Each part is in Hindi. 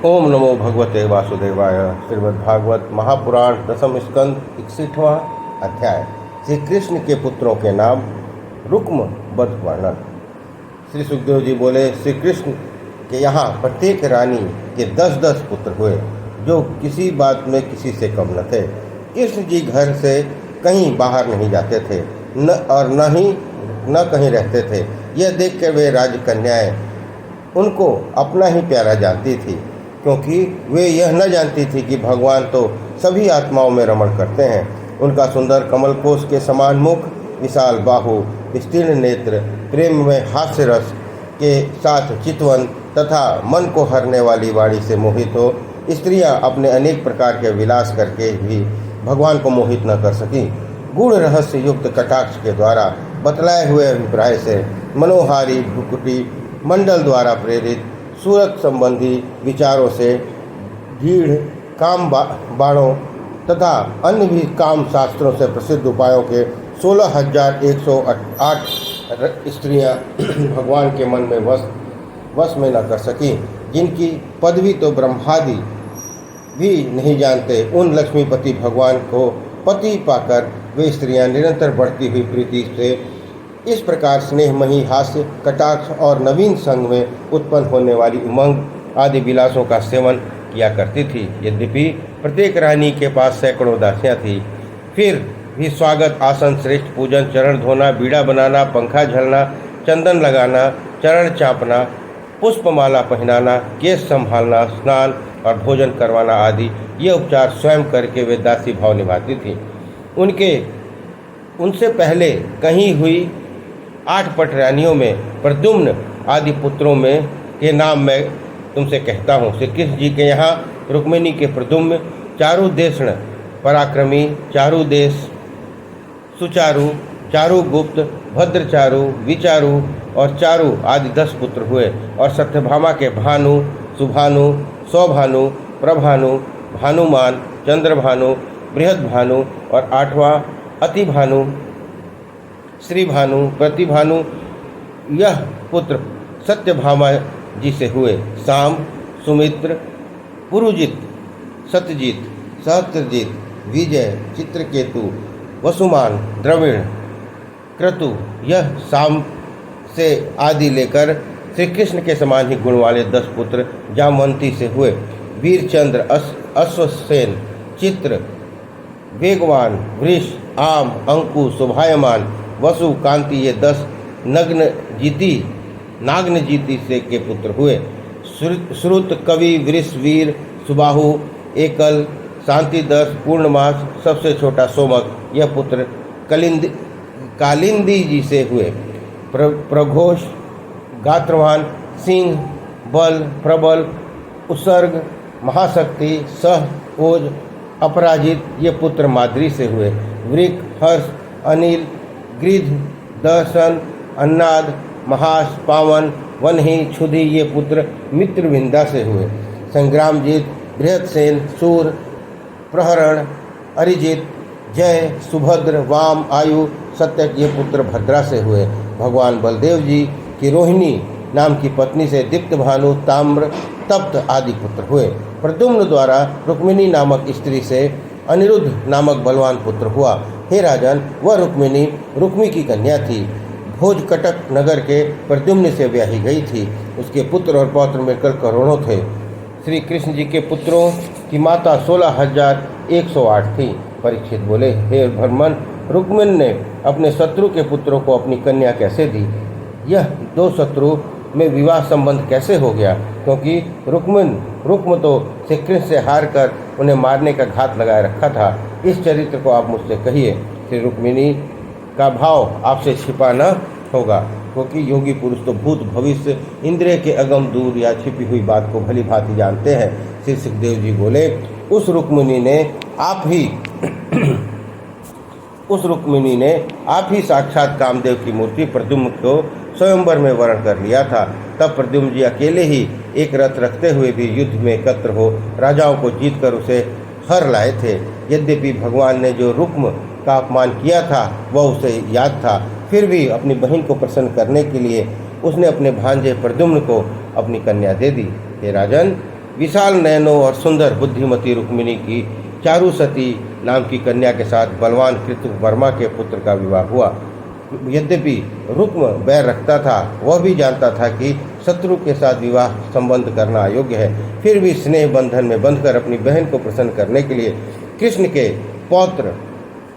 ओम नमो भगवते वासुदेवाय। श्रीमद्भागवत महापुराण दसम स्कंद 61वां अध्याय। श्री कृष्ण के पुत्रों के नाम। रुक्म वध वर्णन। श्री सुखदेव जी बोले, श्री कृष्ण के यहाँ प्रत्येक रानी के 10-10 पुत्र हुए, जो किसी बात में किसी से कम न थे। कृष्ण जी घर से कहीं बाहर नहीं जाते थे, न कहीं रहते थे। यह देख कर वे राजकन्याएं उनको अपना ही प्यारा जानती थी, क्योंकि वे यह न जानती थी कि भगवान तो सभी आत्माओं में रमण करते हैं। उनका सुंदर कमलकोश के समान मुख, विशाल बाहु, विस्तीर्ण नेत्र, प्रेम में हास्य रस के साथ चितवन तथा मन को हरने वाली वाणी से मोहित हो स्त्रियां अपने अनेक प्रकार के विलास करके भी भगवान को मोहित न कर सकी। गूढ़ रहस्य युक्त कटाक्ष के द्वारा बतलाए हुए अभिप्राय से मनोहारी भ्रुकुटी मंडल द्वारा प्रेरित सूरत संबंधी विचारों से गीढ़ काम बाणों तथा अन्य भी काम शास्त्रों से प्रसिद्ध उपायों के 16,108 स्त्रियां भगवान के मन में वश में न कर सकी, जिनकी पदवी तो ब्रह्मादि भी नहीं जानते। उन लक्ष्मीपति भगवान को पति पाकर वे स्त्रियां निरंतर बढ़ती हुई प्रीति से इस प्रकार स्नेहमयी हास्य कटाक्ष और नवीन संग में उत्पन्न होने वाली उमंग आदि विलासों का सेवन किया करती थी। यद्यपि प्रत्येक रानी के पास सैकड़ों दासियां थी, फिर भी स्वागत, आसन, श्रेष्ठ पूजन, चरण धोना, बीड़ा बनाना, पंखा झलना, चंदन लगाना, चरण चाँपना, पुष्पमाला पहनाना, केश संभालना, स्नान और भोजन करवाना आदि ये उपचार स्वयं करके वे दासी भाव निभाती थी। उनसे पहले कहीं हुई 8 पट रानियों में प्रद्युम्न आदि पुत्रों में के नाम मैं तुमसे कहता हूँ। श्री कृष्ण जी के यहाँ रुक्मिणी के प्रद्युम्न, चारुदेषण पराक्रमी, चारुदेश, सुचारु, चारुगुप्त, भद्रचारु, विचारु और चारु आदि 10 पुत्र हुए। और सत्यभामा के भानु, सुभानु, सौभानु, प्रभानु, भानुमान, चंद्रभानु, बृहद्भानु और 8वां अतिभानु, श्री भानु, प्रतिभानु। यह पुत्र सत्यभामा जी से हुए। साम, सुमित्र, पुरुजित, सत्यजित, सहस्त्रजित, विजय, चित्रकेतु, वसुमान, द्रविण, क्रतु। यह साम से आदि लेकर श्री कृष्ण के समान ही गुण वाले 10 पुत्र जामवंती से हुए। वीरचंद्र, अश्वसेन, चित्र, वेगवान, वृष, आम, अंकु, शोभायमान, वसु, कांति ये 10 नाग्नजीति से के पुत्र हुए। श्रुत, कवि, वृष, वीर, सुबाहु, एकल, शांतिदस, पूर्णमास, सबसे छोटा सोमक यह पुत्र कालिंदी जी से हुए। प्रघोष, गात्रवान, सिंह, बल, प्रबल, उत्सर्ग, महाशक्ति, सह, ओज, अपराजित ये पुत्र माद्री से हुए। वृक, हर्ष, अनिल, गृध, दर्शन, अन्नाद, महास, पावन, वन्ही, क्षुधि ये पुत्र मित्रविंदा से हुए। संग्रामजीत, बृहत्सेन, सूर, प्रहरण, अरिजित, जय, सुभद्र, वाम, आयु, सत्यक ये पुत्र भद्रा से हुए। भगवान बलदेव जी की रोहिणी नाम की पत्नी से दीप्त भानु, ताम्र, तप्त आदि पुत्र हुए। प्रद्युम्न द्वारा रुक्मिणी नामक स्त्री से अनिरुद्ध नामक बलवान पुत्र हुआ। हे राजन, वह रुक्मिणी रुक्मी की कन्या थी। भोजकटक नगर के प्रद्युम्न से ब्याही गई थी। उसके पुत्र और पौत्र मिलकर करोड़ों थे। श्री कृष्ण जी के पुत्रों की माता 16,108 थी। परीक्षित बोले, हे भरमन, रुक्मिणी ने अपने शत्रु के पुत्रों को अपनी कन्या कैसे दी? यह 2 शत्रु में विवाह संबंध कैसे हो गया? क्योंकि रुक्म तो श्री कृष्ण से हार कर उन्हें मारने का घात लगाए रखा था। इस चरित्र को आप मुझसे कहिए। श्री रुक्मिणी का भाव आपसे छिपा न होगा, क्योंकि योगी पुरुष तो भूत भविष्य इंद्रिय के अगम दूर या छिपी हुई बात को भली भांति जानते हैं। श्री सुखदेव जी बोले, उस रुक्मिणी ने आप ही साक्षात कामदेव की मूर्ति प्रद्युम्न को स्वयंवर में वर्ण कर लिया था। तब प्रद्युम्न जी अकेले ही एक रथ रखते हुए भी युद्ध में एकत्र हो राजाओं को जीतकर उसे हर लाए थे। यद्यपि भगवान ने जो रुक्म का अपमान किया था वह उसे याद था, फिर भी अपनी बहन को प्रसन्न करने के लिए उसने अपने भांजे प्रद्युम्न को अपनी कन्या दे दी। हे राजन, विशाल नयनों और सुंदर बुद्धिमती रुक्मिणी की चारुसती नाम की कन्या के साथ बलवान कृतवर्मा के पुत्र का विवाह हुआ। यद्यपि रुक्म बैर रखता था, वह भी जानता था कि शत्रु के साथ विवाह संबंध करना अयोग्य है, फिर भी स्नेह बंधन में बंधकर अपनी बहन को प्रसन्न करने के लिए कृष्ण के पौत्र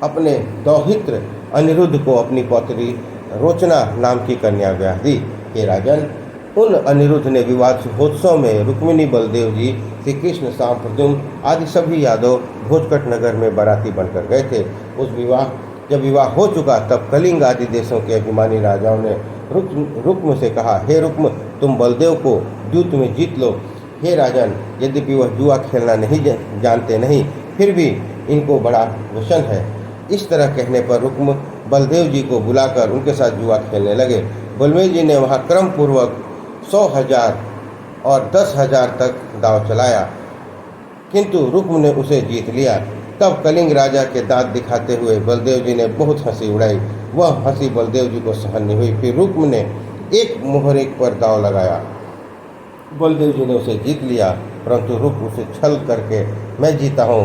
अपने दौहित्र अनिरुद्ध को अपनी पौत्री रोचना नाम की कन्या ब्याह दी। हे राजन, उन अनिरुद्ध ने विवाह महोत्सव में रुक्मिणी, बलदेव जी, श्री कृष्ण, शाम प्रद्युम्न आदि सभी यादव भोजकट नगर में बाराती बनकर गए थे। जब विवाह हो चुका तब कलिंग आदि देशों के अभिमानी राजाओं ने रुक्म से कहा, हे रुक्म, तुम बलदेव को द्यूत में जीत लो। हे राजन, यद्यपि वह जुआ खेलना नहीं जानते नहीं, फिर भी इनको बड़ा व्यसन है। इस तरह कहने पर रुक्म बलदेव जी को बुलाकर उनके साथ जुआ खेलने लगे। बलदेव जी ने वहाँ क्रम पूर्वक 100,000 और 10,000 तक दांव चलाया, किंतु रुक्म ने उसे जीत लिया। तब कलिंग राजा के दांत दिखाते हुए बलदेव जी ने बहुत हंसी उड़ाई। वह हंसी बलदेव जी को सहन नहीं हुई। फिर रुक्म ने एक मोहरे पर दांव लगाया। बलदेव जी ने उसे जीत लिया, परंतु रुक्म उसे छल करके मैं जीता हूँ।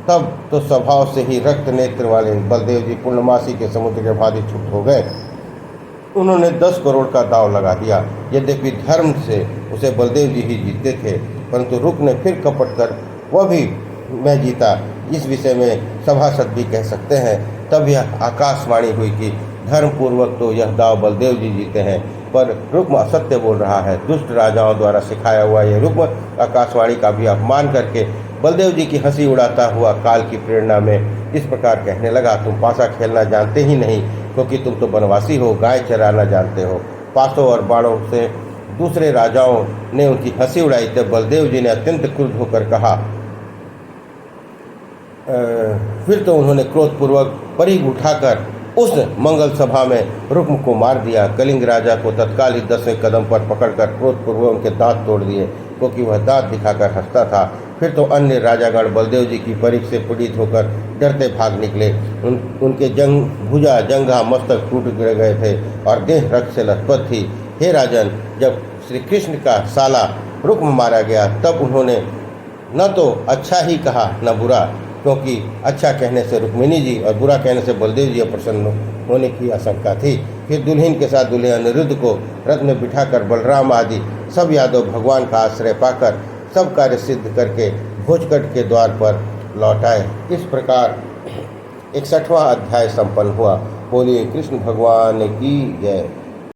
तब तो स्वभाव से ही रक्त नेत्र वाले बलदेव जी पूर्णमासी के समुद्र के भांति छुट हो गए। उन्होंने 10 करोड़ का दांव लगा दिया। यद्यपि धर्म से उसे बलदेव जी ही जीतते थे, परंतु रुक्म ने फिर कपट कर वह भी मैं जीता, इस विषय में सभासद भी कह सकते हैं। तब यह आकाशवाणी हुई कि धर्मपूर्वक तो यह दांव बलदेव जी जीते हैं, पर रुक्म असत्य बोल रहा है। दुष्ट राजाओं द्वारा सिखाया हुआ यह रुक्म आकाशवाणी का भी अपमान करके बलदेव जी की हंसी उड़ाता हुआ काल की प्रेरणा में इस प्रकार कहने लगा, तुम पासा खेलना जानते ही नहीं, क्योंकि तुम तो बनवासी हो, गाय चराना जानते हो। पासों और बाणों से दूसरे राजाओं ने उनकी हंसी उड़ाई। तब बलदेव जी ने अत्यंत क्रुद्ध होकर कहा, फिर तो उन्होंने क्रोधपूर्वक परिघ उठाकर उस मंगल सभा में रुक्म को मार दिया। कलिंग राजा को तत्काल ही 10वें कदम पर पकड़कर क्रोधपूर्वक उनके दांत तोड़ दिए, क्योंकि वह दांत दिखाकर हंसता था। फिर तो अन्य राजागण बलदेव जी की परिघ से पीड़ित होकर डरते भाग निकले। उनके भुजा, जंघा, मस्तक टूट गए थे और देह रक्त से लथपथ थी। हे राजन, जब श्री कृष्ण का साला रुक्म मारा गया तब उन्होंने न तो अच्छा ही कहा न बुरा, क्योंकि अच्छा कहने से रुक्मिणी जी और बुरा कहने से बलदेव जी प्रसन्न होने की आशंका थी। फिर दुल्हन के साथ दूल्हे अनिरुद्ध को रथ में बिठाकर बलराम आदि सब यादव भगवान का आश्रय पाकर सब कार्य सिद्ध करके भोजकट के द्वार पर लौट आए। इस प्रकार 61वां अध्याय संपन्न हुआ। बोलिए कृष्ण भगवान की जय।